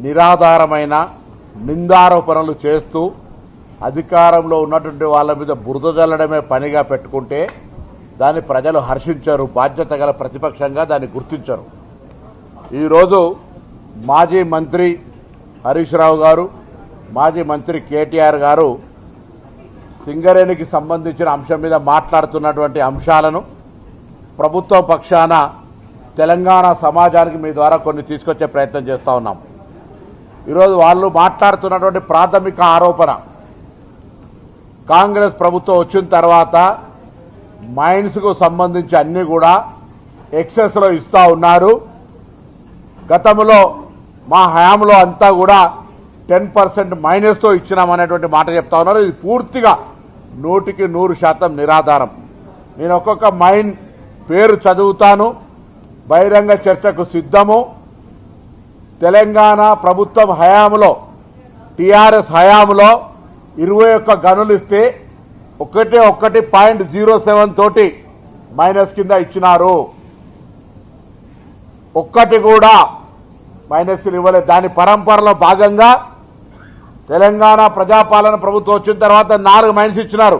నిరాధారమైన నిందారోపణలు చేస్తూ అధికారంలో ఉన్నటువంటి వాళ్ళ మీద బురద జల్లడమే పనిగా పెట్టుకుంటే దాన్ని ప్రజలు హర్షించరు, బాధ్యత గల ప్రతిపక్షంగా దాన్ని గుర్తించరు. ఈరోజు మాజీ మంత్రి హరీష్ రావు గారు, మాజీ మంత్రి కేటీఆర్ గారు సింగరేణికి సంబంధించిన అంశం మీద మాట్లాడుతున్నటువంటి అంశాలను ప్రభుత్వ పక్షాన తెలంగాణ సమాజానికి మీ ద్వారా కొన్ని తీసుకొచ్చే ప్రయత్నం చేస్తూ ఉన్నాం. ఈరోజు వాళ్ళు మాట్లాడుతున్నటువంటి ప్రాథమిక ఆరోపణ, కాంగ్రెస్ ప్రభుత్వం వచ్చిన తర్వాత మైన్స్కు సంబంధించి అన్ని కూడా ఎక్సెస్లో ఇస్తూ ఉన్నారు. గతంలో మా హయాంలో అంతా కూడా 10% మైనస్తో ఇచ్చినామనేటువంటి మాట చెప్తా ఉన్నారు. ఇది పూర్తిగా 100% నిరాధారం. నేను ఒక్కొక్క మైన్ పేరు చదువుతాను, బహిరంగ చర్చకు సిద్ధము. తెలంగాణ ప్రభుత్వం హయాంలో, టీఆర్ఎస్ హయాంలో 21 గనులు ఇస్తే 1.07 తోటి మైనస్ కింద ఇచ్చినారు. ఒక్కటి కూడా మైనస్లు ఇవ్వలేదు. దాని పరంపరలో భాగంగా తెలంగాణ ప్రజాపాలన ప్రభుత్వం వచ్చిన తర్వాత 4 మైన్స్ ఇచ్చినారు.